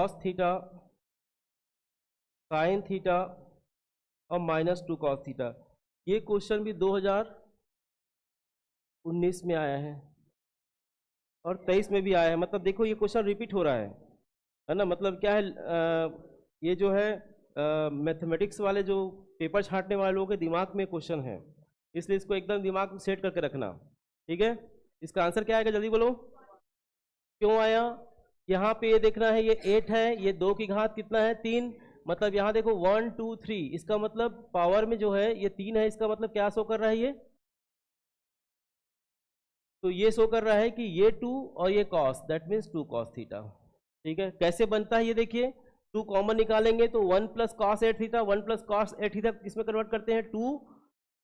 Cos theta sine theta और -2 cos theta. ये question भी 2019 में आया है और 23 में भी आया है। मतलब देखो ये क्वेश्चन रिपीट हो रहा है ना। मतलब क्या है, ये जो है मैथमेटिक्स वाले जो पेपर छांटने वाले लोगों के दिमाग में क्वेश्चन है, इसलिए इसको एकदम दिमाग में सेट करके रखना। ठीक है, इसका आंसर क्या आएगा जल्दी बोलो। क्यों आया, यहाँ पे ये देखना है, ये 8 है, ये 2 की घात कितना है 3। मतलब यहाँ देखो 1 2 3, इसका मतलब पावर में जो है ये 3 है, इसका मतलब क्या शो कर रहा है ये, तो ये शो कर रहा है कि ये 2 और ये cos, that means 2 cos theta. ठीक है, कैसे बनता है ये देखिए, 2 कॉमन निकालेंगे तो 1 plus cos 8 theta, 1 plus cos 8 theta किसमें कन्वर्ट करते हैं 2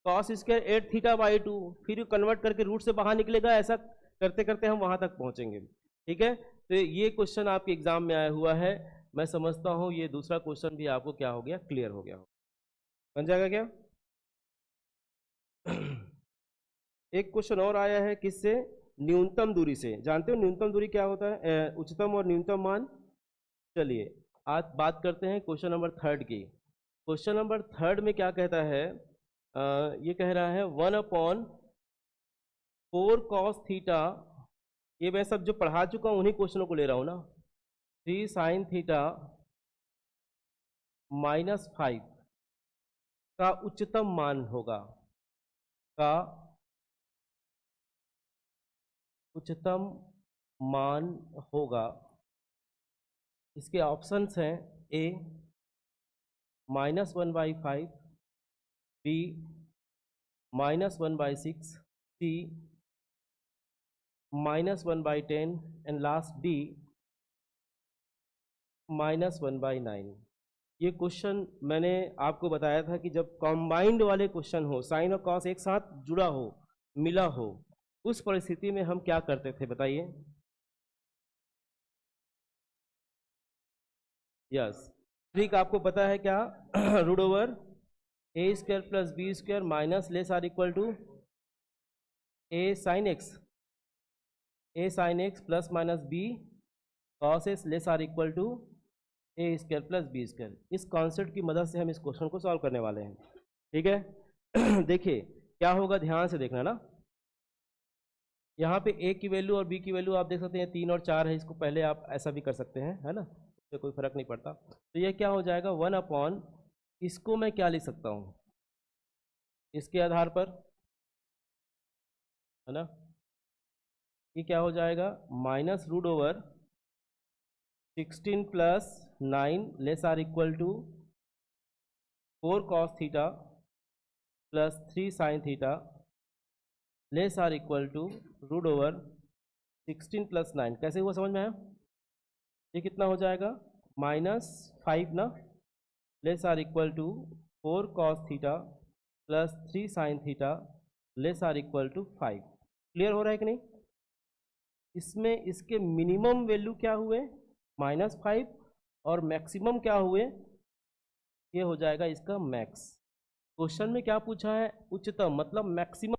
कॉस स्क्वायर 8 थीटा बाई 2, फिर कन्वर्ट करके रूट से बाहर निकलेगा। ऐसा करते करते हम वहां तक पहुंचेंगे। ठीक है, तो ये क्वेश्चन आपके एग्जाम में आया हुआ है। मैं समझता हूं ये दूसरा क्वेश्चन भी आपको क्या हो गया, क्लियर हो गया हो। बन जाएगा क्या? एक क्वेश्चन और आया है किससे, न्यूनतम दूरी से। जानते हो न्यूनतम दूरी क्या होता है, उच्चतम और न्यूनतम मान। चलिए आज बात करते हैं क्वेश्चन नंबर 3 की। क्वेश्चन नंबर 3 में क्या कहता है, ये कह रहा है 1/4 कॉस थीटा, ये मैं सब जो पढ़ा चुका हूं उन्हीं क्वेश्चनों को ले रहा हूं ना। 3 साइन थीटा -5 का उच्चतम मान होगा, का उच्चतम मान होगा। इसके ऑप्शंस हैं, A -1/5, B -1/6, C -1/10 and last D -1/9। ये क्वेश्चन मैंने आपको बताया था कि जब कॉम्बाइंड वाले क्वेश्चन हो, साइन और कॉस एक साथ जुड़ा हो, मिला हो, उस परिस्थिति में हम क्या करते थे बताइए। यस, ट्रिक आपको पता है क्या, root over a square plus b square minus less or equal to a sine x plus minus b cos x less or equal to a square plus b square. इस concept की मदद से हम इस क्वेश्चन को solve करने वाले हैं। ठीक है, देखिए क्या होगा, ध्यान से देखना ना। यहाँ पे ए की वैल्यू और बी की वैल्यू आप देख सकते हैं 3 और 4 है, इसको पहले आप ऐसा भी कर सकते हैं, है ना, इससे कोई फर्क नहीं पड़ता। तो ये क्या हो जाएगा 1/, इसको मैं क्या लिख सकता हूँ इसके आधार पर, है ना, ये क्या हो जाएगा -√16 + 9 less or equal to 4 cos theta plus 3 sin theta less or equal to √16 + 9। कैसे हुआ समझ में आया? ये कितना हो जाएगा -5 ना, less or equal to 4 cos theta plus 3 sin theta less or equal to 5। Clear हो रहा है कि नहीं? इसमें इसके मिनिमम वैल्यू क्या हुए -5 और मैक्सिमम क्या हुए, ये हो जाएगा इसका मैक्स। क्वेश्चन में क्या पूछा है, उच्चतम मतलब मैक्सिमम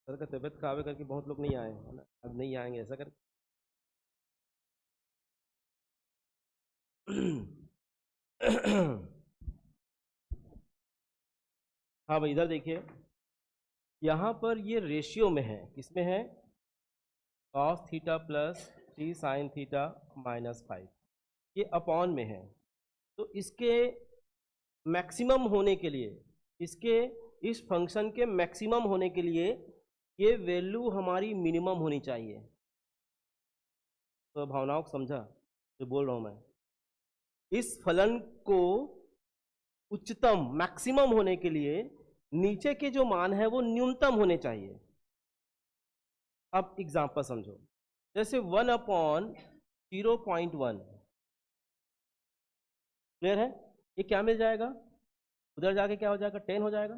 सर का तबीयत खराब है करके बहुत लोग नहीं आए है ना, अब नहीं आएंगे ऐसा कर। हाँ भाई इधर देखिए, यहाँ पर ये रेशियो में है, किसमें है, cos theta plus 3 sin theta -5, ये अपॉन में है। तो इसके मैक्सिमम होने के लिए, इसके इस फंक्शन के मैक्सिमम होने के लिए ये वैल्यू हमारी मिनिमम होनी चाहिए। तो भावनाओं को समझा जो बोल रहा हूँ मैं, इस फलन को उच्चतम मैक्सिमम होने के लिए नीचे के जो मान है वो न्यूनतम होने चाहिए। अब एग्जांपल समझो, जैसे 1/0.1, क्लियर है, ये क्या मिल जाएगा, उधर जाके क्या हो जाएगा, 10 हो जाएगा।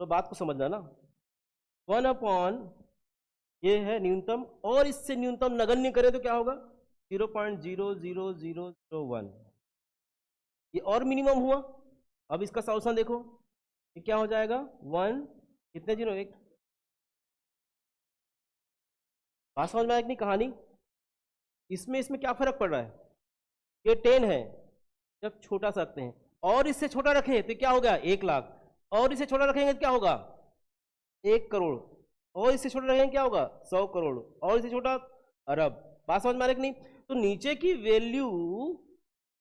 तो बात को समझना ना, 1/, ये है न्यूनतम, और इससे न्यूनतम नगण्य करे तो क्या होगा, 0.00001, ये और मिनिमम हुआ। अब इसका सॉल्यूशन देखो, ये क्या हो जाएगा, 1 कितने 0 1। बात समझ में आया कि नहीं कहानी, इसमें क्या फर्क पड़ रहा है, ये 10 है, जब छोटा सा रखते हैं और इससे छोटा रखें तो क्या होगा 1 लाख, और इससे छोटा रखेंगे तो क्या होगा 1 करोड़, और इससे छोटा रखेंगे क्या होगा 100 करोड़, और इससे छोटा अरब। बात समझ में आ रही कि नहीं। तो नीचे की वैल्यू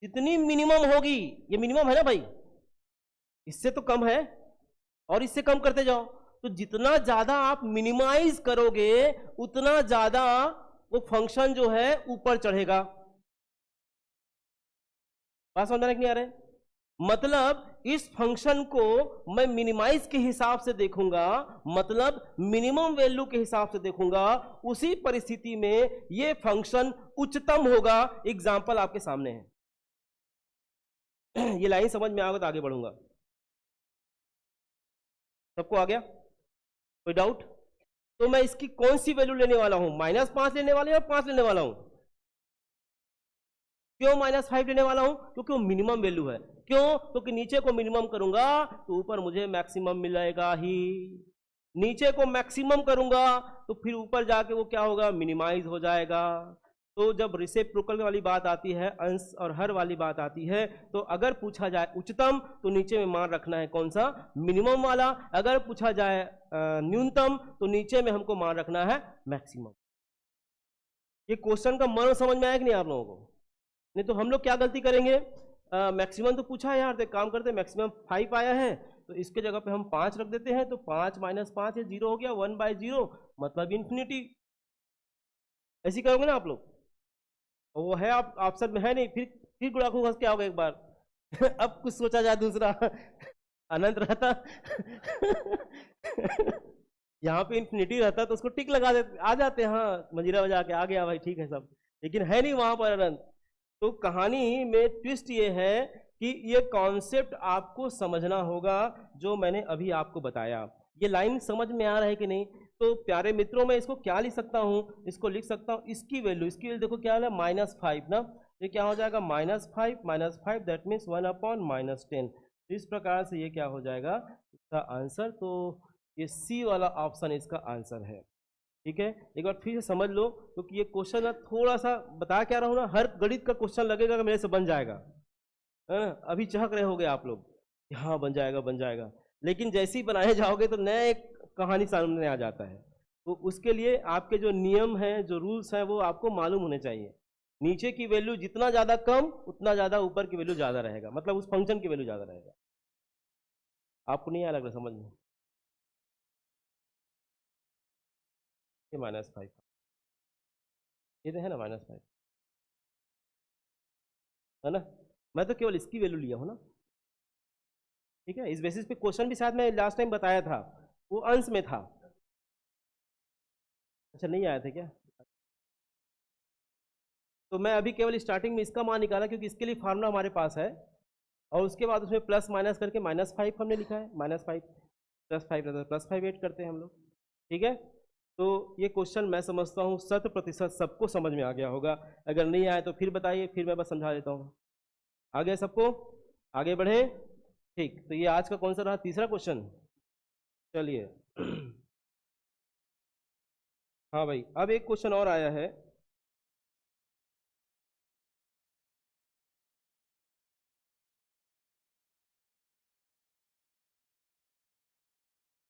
जितनी मिनिमम होगी, ये मिनिमम है ना भाई, इससे तो कम है, और इससे कम करते जाओ, तो जितना ज्यादा आप मिनिमाइज करोगे उतना ज्यादा वो फंक्शन जो है ऊपर चढ़ेगा। बात समझ में नहीं आ रहे, मतलब इस फंक्शन को मैं मिनिमाइज के हिसाब से देखूंगा, मतलब मिनिमम वैल्यू के हिसाब से देखूंगा, उसी परिस्थिति में ये फंक्शन उच्चतम होगा। एग्जाम्पल आपके सामने है, ये लाइन समझ में आएगा तो आगे बढ़ूंगा। सबको आ गया, कोई डाउट। तो मैं इसकी कौन सी वैल्यू लेने वाला हूं, -5 लेने वाला हूं या 5 लेने वाला हूं। क्यों -5 लेने वाला हूं, क्योंकि वो मिनिमम वैल्यू है। क्यों, क्योंकि नीचे को मिनिमम करूंगा तो ऊपर मुझे मैक्सिमम मिलेगा ही, नीचे को मैक्सिमम करूंगा तो फिर ऊपर जाके वो क्या होगा, मिनिमाइज हो जाएगा। तो जब रेसिप्रोकल वाली बात आती है, अंश और हर वाली बात आती है, तो अगर पूछा जाए उच्चतम तो नीचे में मान रखना है कौन सा, मिनिमम वाला। अगर पूछा जाए न्यूनतम तो नीचे में हमको मान रखना है मैक्सिमम। ये क्वेश्चन का मर्म समझ में आया कि नहीं आप लोगों को। नहीं तो हम लोग क्या गलती करेंगे, मैक्सिमम तो पूछा है यार, तो काम करते हैं, मैक्सिमम 5 आया है तो इसके जगह पे हम 5 रख देते हैं, तो 5 - 5 है 0 हो गया, 1/0 मतलब इन्फिनिटी। ऐसी करोगे ना आप लोग, वो है आप ऑप्शन में है नहीं, फिर गुड़ाखू घस के आओगे एक बार। अब कुछ सोचा जाए दूसरा। अनंत रहता। यहाँ पे इन्फिनिटी रहता तो उसको टिक लगा देते, आ जाते, हाँ मंजीरा बजा के आ गया भाई, ठीक है सब, लेकिन है नहीं वहां पर अनंत। तो कहानी में ट्विस्ट ये है कि ये कॉन्सेप्ट आपको समझना होगा जो मैंने अभी आपको बताया। ये लाइन समझ में आ रहा है कि नहीं। तो प्यारे मित्रों, मैं इसको क्या लिख सकता हूँ, इसको लिख सकता हूँ, इसकी वैल्यू देखो क्या है, -5 ना, ये क्या हो जाएगा, -5 दैट मीन्स 1/-10। इस प्रकार से ये क्या हो जाएगा इसका आंसर। तो ये सी वाला ऑप्शन इसका आंसर है। ठीक है, एक बार फिर से समझ लो, क्योंकि ये क्वेश्चन थोड़ा सा बता क्या रहा हूँ ना, हर गणित का क्वेश्चन लगेगा कि मेरे से बन जाएगा, है ना। अभी चहक रहे होगे आप लोग, हाँ बन जाएगा बन जाएगा, लेकिन जैसे ही बनाए जाओगे तो नया एक कहानी सामने आ जाता है। तो उसके लिए आपके जो नियम हैं, जो रूल्स हैं, वो आपको मालूम होने चाहिए। नीचे की वैल्यू जितना ज़्यादा कम उतना ज़्यादा ऊपर की वैल्यू ज़्यादा रहेगा, मतलब उस फंक्शन की वैल्यू ज़्यादा रहेगा। आपको नहीं आया लग रहा समझ में, ये -5 ये तो है ना, -5 है ना। मैं तो केवल इसकी वैल्यू लिया हूँ ना, ठीक है। इस बेसिस पे क्वेश्चन भी शायद मैं लास्ट टाइम बताया था, वो अंश में था। अच्छा नहीं आया था क्या, तो मैं अभी केवल स्टार्टिंग में इसका मान निकाला, क्योंकि इसके लिए फार्मूला हमारे पास है, और उसके बाद उसमें प्लस माइनस करके -5 हमने लिखा है, -5 +5 रहता है, +5 ऐड करते हैं हम लोग, ठीक है। तो ये क्वेश्चन मैं समझता हूँ 100% सबको समझ में आ गया होगा। अगर नहीं आया तो फिर बताइए, फिर मैं बस समझा देता हूँ। आ गया सबको, आगे बढ़े। ठीक, तो ये आज का कौन सा रहा, तीसरा क्वेश्चन। चलिए। हाँ भाई, अब एक क्वेश्चन और आया है।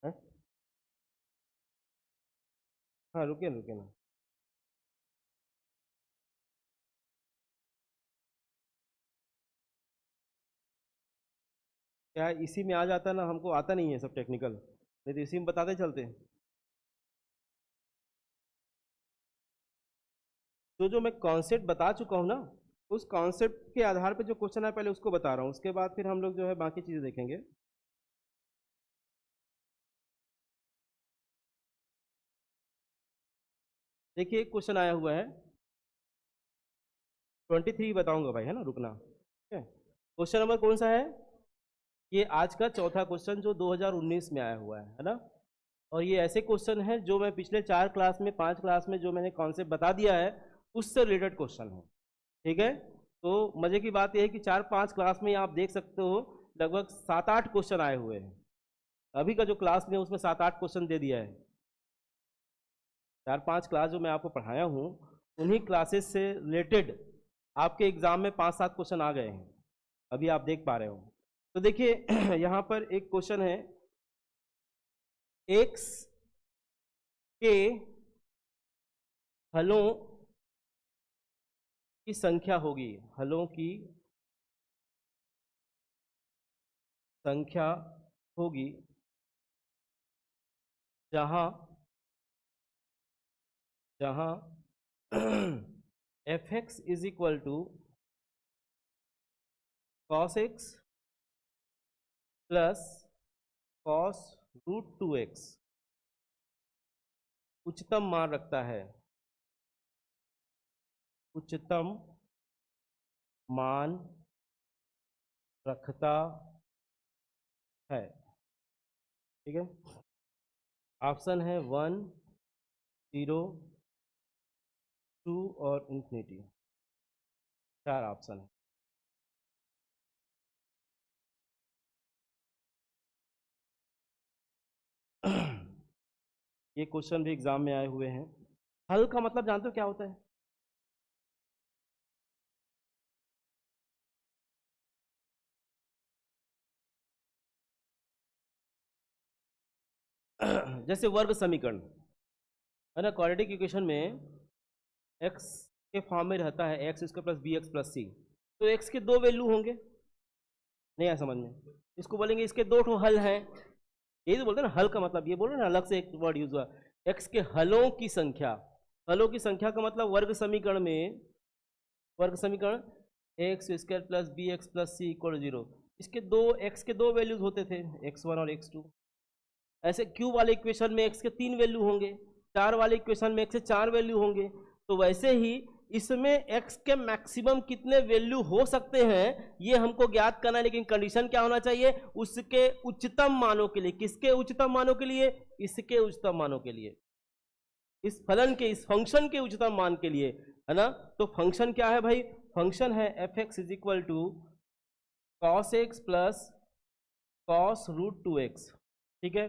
हैं? हाँ, रुके रुके ना। क्या है, इसी में आ जाता ना, हमको आता नहीं है सब टेक्निकल, नहीं तो इसी में बताते चलते। तो जो मैं कॉन्सेप्ट बता चुका हूँ ना, उस कॉन्सेप्ट के आधार पे जो क्वेश्चन है पहले उसको बता रहा हूँ, उसके बाद फिर हम लोग जो है बाकी चीज़ें देखेंगे। देखिए एक क्वेश्चन आया हुआ है, 23 बताऊंगा भाई, है ना, रुकना, ठीक है। क्वेश्चन नंबर कौन सा है? ये आज का चौथा क्वेश्चन जो 2019 में आया हुआ है ना। और ये ऐसे क्वेश्चन है जो मैं पिछले 4 क्लास में 5 क्लास में जो मैंने कॉन्सेप्ट बता दिया है उससे रिलेटेड क्वेश्चन है, ठीक है। तो मजे की बात यह है कि 4-5 क्लास में आप देख सकते हो लगभग 7-8 क्वेश्चन आए हुए हैं। अभी का जो क्लास में उसमें 7-8 क्वेश्चन दे दिया है। 4-5 क्लास जो मैं आपको पढ़ाया हूँ उन्हीं क्लासेस से रिलेटेड आपके एग्जाम में 5-7 क्वेश्चन आ गए हैं, अभी आप देख पा रहे हो। तो देखिए यहाँ पर एक क्वेश्चन है, एक्स के हलों की संख्या होगी, हलों की संख्या होगी जहां जहां f x is equal to cos x plus cos root 2x उच्चतम मान रखता है, उच्चतम मान रखता है, ठीक है। ऑप्शन है 1, 0, 2 और इंफिनिटी, 4 ऑप्शन है। ये क्वेश्चन भी एग्जाम में आए हुए हैं। हल का मतलब जानते हो क्या होता है? जैसे वर्ग समीकरण है ना, क्वाड्रेटिक इक्वेशन में एक्स के फॉर्म में रहता है X square plus B X plus C, तो एक्स के दो वैल्यू होंगे, नहीं आया समझ में? इसको बोलेंगे इसके दो ठो हल हैं, यही तो बोलते हैं ना हल का मतलब, ये बोल रहे हैं ना, अलग से एक वर्ड यूज हुआ, एक्स के हलों की संख्या। हलों की संख्या का मतलब वर्ग समीकरण में, वर्ग समीकरण X square plus B X plus C equal 0, इसके दो एक्स के दो वैल्यूज होते थे x1 और x2। ऐसे क्यूब वाले इक्वेशन में एक्स के 3 वैल्यू होंगे, 4 वाले इक्वेशन में एक्स के 4 वैल्यू होंगे। तो वैसे ही इसमें एक्स के मैक्सिमम कितने वैल्यू हो सकते हैं ये हमको ज्ञात करना है, लेकिन कंडीशन क्या होना चाहिए? उसके उच्चतम मानों के लिए। किसके उच्चतम मानों के लिए? इसके उच्चतम मानों के लिए, इस फलन के, इस फंक्शन के उच्चतम मान के लिए, है ना। तो फंक्शन क्या है भाई? फंक्शन है f x is equal to cos x plus cos root 2x, ठीक है।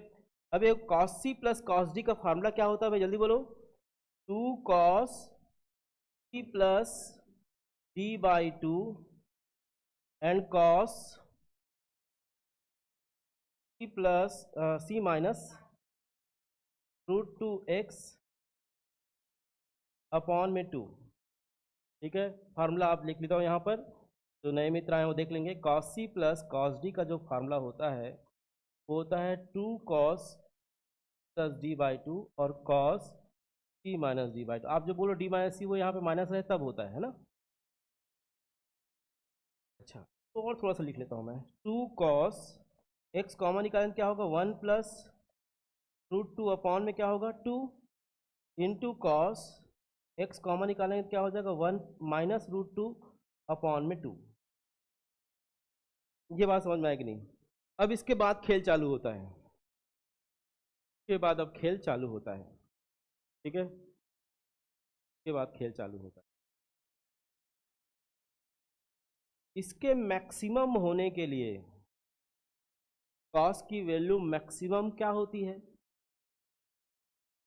अब ये cos c plus cos d का फार्मूला क्या होता है भाई, जल्दी बोलो। 2 cos c plus d by 2 and cos c plus c minus root 2x upon में 2, ठीक है। फार्मूला आप लिख लेता हूँ यहाँ पर, जो नए मित्र आए वो देख लेंगे। Cos c plus cos d का जो फार्मूला होता है वो होता है 2 कॉस प्लस डी बाई 2 और cos c minus d by 2। आप जो बोलो डी माइनस सी वो यहाँ पे माइनस है तब होता है ना। अच्छा, तो और थोड़ा सा लिख लेता हूँ मैं, 2 कॉस एक्स कॉमन निकालें क्या होगा, 1 प्लस रूट 2 अपॉन में क्या होगा 2 इंटू कॉस एक्स कॉमन निकालेंगे क्या हो जाएगा 1 माइनस रूट 2 अपॉन में 2। ये बात समझ में आएगी नहीं? अब इसके बाद खेल चालू होता है, इसके बाद अब खेल चालू होता है, ठीक है। इसके बाद खेल चालू होता है, इसके मैक्सिमम होने के लिए कॉस की वैल्यू मैक्सिमम क्या होती है?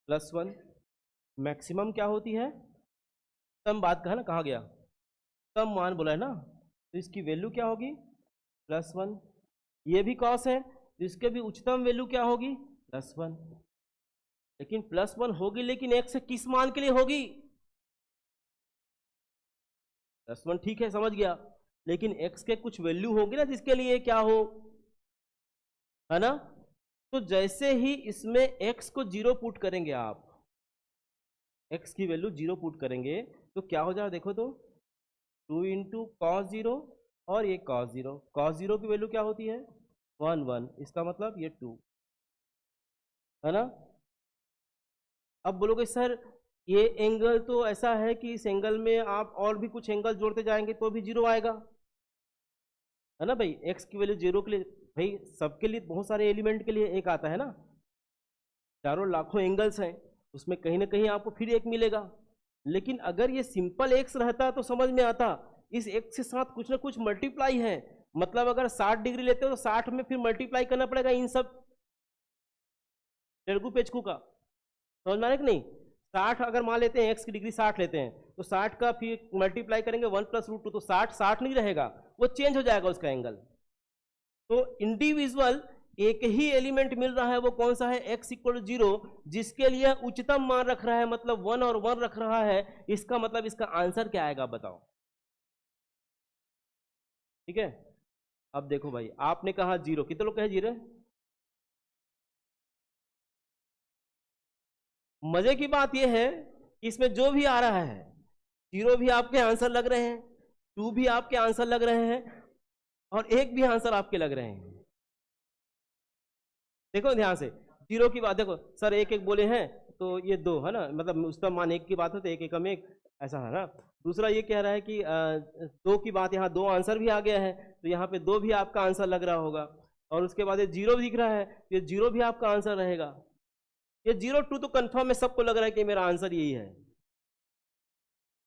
+1, मैक्सिमम क्या होती है, तम बात कहा ना, कहा गया तम मान बोला है ना, तो इसकी वैल्यू क्या होगी +1। ये भी कॉस है तो इसके भी उच्चतम वैल्यू क्या होगी +1। लेकिन +1 होगी, लेकिन x किस मान के लिए होगी, +1 ठीक है समझ गया, लेकिन x के कुछ वैल्यू होगी ना जिसके लिए क्या हो, है ना। तो जैसे ही इसमें x को 0 पुट करेंगे आप, x की वैल्यू 0 पुट करेंगे तो क्या हो जाएगा देखो तो, 2 × cos 0 और ये cos 0 की वैल्यू क्या होती है 1 1, इसका मतलब ये 2, है ना। अब बोलोगे सर ये एंगल तो ऐसा है कि इस एंगल में आप और भी कुछ एंगल जोड़ते जाएंगे तो भी 0 आएगा, है ना भाई। x की वैल्यू 0 के लिए, भाई सबके लिए बहुत सारे एलिमेंट के लिए एक आता है ना, चारों लाखों एंगल्स हैं, उसमें कहीं ना कहीं आपको फिर एक मिलेगा। लेकिन अगर ये सिंपल x रहता तो समझ में आता, इस x के साथ कुछ ना कुछ मल्टीप्लाई है, मतलब अगर 60 डिग्री लेते हो तो 60 में फिर मल्टीप्लाई करना पड़ेगा इन सब टेढ़गू पेचकू का, समझ में आ रहा है कि नहीं। 60 अगर मान लेते हैं x की डिग्री 60 लेते हैं तो 60 का फिर मल्टीप्लाई करेंगे 1 + √2, तो 60 नहीं रहेगा, वो चेंज हो जाएगा उसका एंगल। तो इंडिविजुअल एक ही एलिमेंट मिल रहा है, वो कौन सा है x = 0, जिसके लिए उच्चतम मान रख रहा है, मतलब 1 और 1 रख रहा है, इसका मतलब इसका आंसर क्या आएगा बताओ, ठीक है। अब देखो भाई आपने कहा 0, कितने लोग कहे 0, मजे की बात यह है कि इसमें जो भी आ रहा है 0 भी आपके आंसर लग रहे हैं, 2 भी आपके आंसर लग रहे हैं, और 1 भी आंसर आपके लग रहे हैं। देखो ध्यान से 0 की बात देखो, सर 1 1 बोले हैं तो ये 2 है ना, मतलब उसका मान 1 की बात है तो 1 एकम 1 ऐसा है ना। दूसरा ये कह रहा है कि 2 की बात, यहाँ 2 आंसर भी आ गया है तो यहाँ पे 2 भी आपका आंसर लग रहा होगा, और उसके बाद ये 0 दिख रहा है, ये 0 भी आपका आंसर रहेगा। ये 0 2 तो कंफर्म है, सबको लग रहा है कि मेरा आंसर यही है।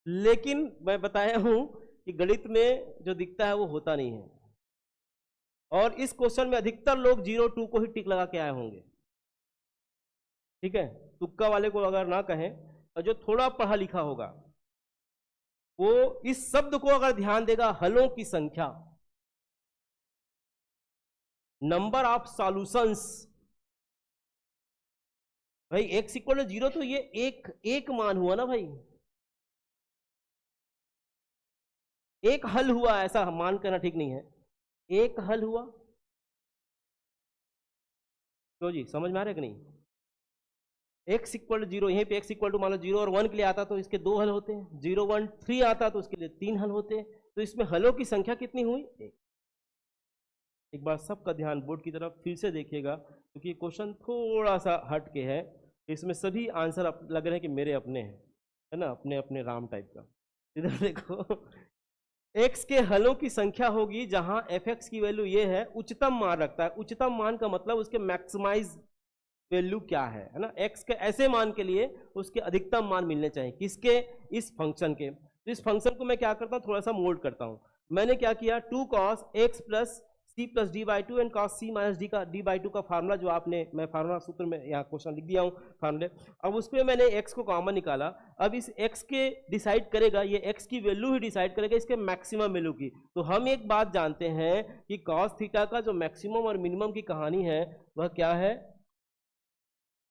लेकिन मैं बताया हूं कि गणित में जो दिखता है वो होता नहीं है, और इस क्वेश्चन में अधिकतर लोग 0 2 को ही टिक लगा के आए होंगे, ठीक है। तुक्का वाले को अगर ना कहें, और जो थोड़ा पढ़ा लिखा होगा वो इस शब्द को अगर ध्यान देगा, हलों की संख्या, नंबर ऑफ सॉल्यूशंस, भाई x = 0 तो ये एक मान हुआ ना भाई, एक हल हुआ, ऐसा मान करना ठीक नहीं है, एक हल हुआ। तो जी समझ में आ रहा है कि नहीं, x = 0, यहीं पे x = मान लो 0 और 1 के लिए आता तो इसके 2 हल होते हैं, 0 1 3 आता तो उसके लिए 3 हल होते हैं, तो इसमें हलों की संख्या कितनी हुई, एक बार सबका ध्यान बोर्ड की तरफ फिर से देखिएगा, क्योंकि क्वेश्चन थोड़ा सा हट के है, इसमें सभी आंसर लग रहे हैं कि मेरे अपने हैं, है ना, अपने अपने राम टाइप का। इधर देखो x के हलों की संख्या होगी, जहां f(x) की वैल्यू ये है, उच्चतम मान रखता है, उच्चतम मान का मतलब उसके मैक्सिमाइज वैल्यू क्या है ना, x के ऐसे मान के लिए उसके अधिकतम मान मिलने चाहिए, किसके, इस फंक्शन के। तो इस फंक्शन को मैं क्या करता हूं, थोड़ा सा मोल्ड करता हूं। मैंने क्या किया, 2 cos x + c + d/2 and cos c - d/2 का फार्मूला, जो आपने, मैं फार्मूला सूत्र में यहाँ क्वेश्चन लिख दिया हूँ फार्मूले। अब उसमें मैंने x को कॉमन निकाला, अब इस x के डिसाइड करेगा, ये x की वैल्यू ही डिसाइड करेगा इसके मैक्सिमम वैल्यू की। तो हम एक बात जानते हैं कि cos थीटा का जो मैक्सिमम और मिनिमम की कहानी है वह क्या है,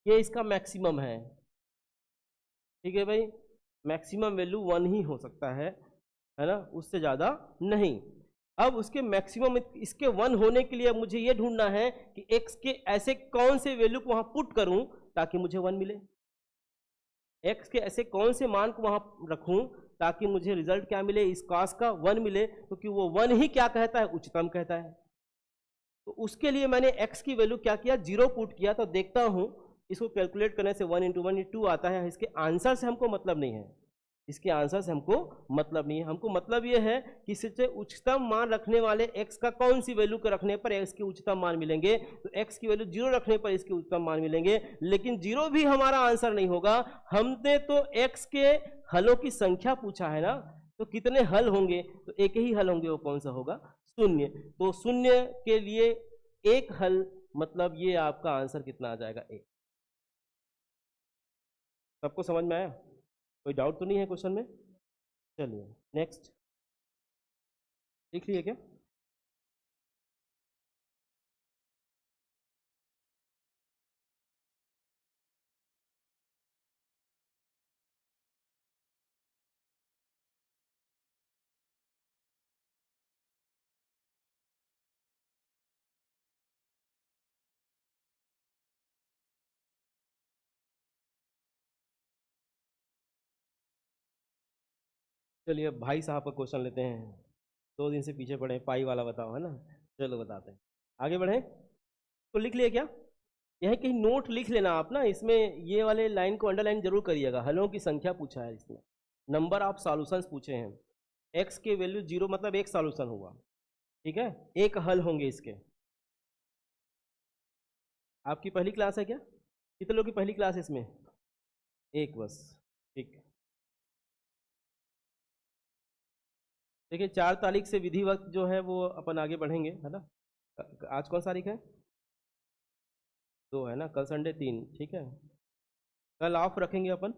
ये इसका मैक्सिमम है, ठीक है भाई। मैक्सिमम वैल्यू 1 ही हो सकता है ना, उससे ज़्यादा नहीं। अब उसके मैक्सिमम, इसके 1 होने के लिए मुझे ये ढूंढना है कि x के ऐसे कौन से वैल्यू को वहां पुट करूं ताकि मुझे 1 मिले, x के ऐसे कौन से मान को वहां रखूं ताकि मुझे रिजल्ट क्या मिले, इस cos का 1 मिले, क्योंकि वो 1 ही क्या कहता है, उच्चतम कहता है। तो उसके लिए मैंने x की वैल्यू क्या किया, 0 पुट किया। तो देखता हूं इसको कैलकुलेट करने से 1 × 1 = 2 आता है। इसके आंसर से हमको मतलब नहीं है, इसके आंसर से हमको मतलब नहीं है, हमको मतलब ये है कि इससे उच्चतम मान रखने वाले x का कौन सी वैल्यू को रखने पर x के उच्चतम मान मिलेंगे। तो x की वैल्यू 0 रखने पर इसके उच्चतम मान मिलेंगे, लेकिन 0 भी हमारा आंसर नहीं होगा। हमने तो x के हलों की संख्या पूछा है ना, तो कितने हल होंगे, तो एक ही हल होंगे, वो कौन सा होगा, 0। तो 0 के लिए एक हल, मतलब ये आपका आंसर कितना आ जाएगा, 1। सबको समझ में आया? कोई डाउट तो नहीं है क्वेश्चन में? चलिए नेक्स्ट, लिख लिए क्या? चलिए अब भाई साहब का क्वेश्चन लेते हैं। 2 दिन से पीछे पड़े हैं, पाई वाला बताओ, है ना? चलो बताते हैं, आगे बढ़े। तो लिख लिया क्या? यह कहीं नोट लिख लेना आप ना, इसमें ये वाले लाइन को अंडरलाइन जरूर करिएगा। हलों की संख्या पूछा है इसमें, नंबर ऑफ सॉल्यूशंस पूछे हैं। एक्स के वैल्यू 0 मतलब एक सॉल्यूशन हुआ, ठीक है, एक हल होंगे इसके। आपकी पहली क्लास है क्या? कितने लोग की पहली क्लास है इसमें? एक बस, ठीक। देखिए 4 तारीख से विधिवत जो है वो अपन आगे बढ़ेंगे, है ना? आज कौन सा तारीख है? 2 है ना, कल संडे 3, ठीक है। कल ऑफ रखेंगे अपन,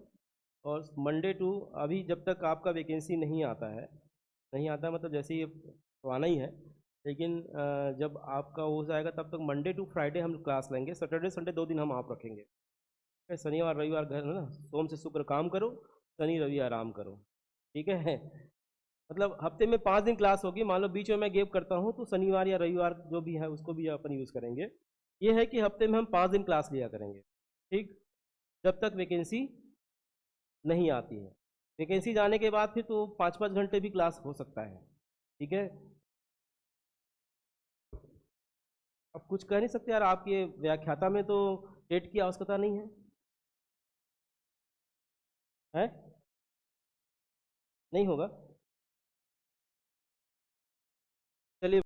और मंडे टू, अभी जब तक आपका वैकेंसी नहीं आता है, नहीं आता मतलब जैसे ये तो आना ही है, लेकिन जब आपका हो जाएगा तब तक मंडे टू फ्राइडे हम क्लास लेंगे। सैटरडे संडे 2 दिन हम ऑफ रखेंगे, ठीक है? शनिवार रविवार घर है ना, सोम से शुक्र काम करो, शनि रवि आराम करो, ठीक है? मतलब हफ्ते में 5 दिन क्लास होगी, मान लो बीच में मैं गैप करता हूँ तो शनिवार या रविवार जो भी है उसको भी अपन यूज़ करेंगे। ये है कि हफ्ते में हम 5 दिन क्लास लिया करेंगे, ठीक, जब तक वैकेंसी नहीं आती है। वैकेंसी जाने के बाद फिर तो 5-5 घंटे भी क्लास हो सकता है, ठीक है? अब कुछ कह नहीं सकते यार, आपके व्याख्याता में तो टेट की आवश्यकता नहीं है, है? नहीं होगा?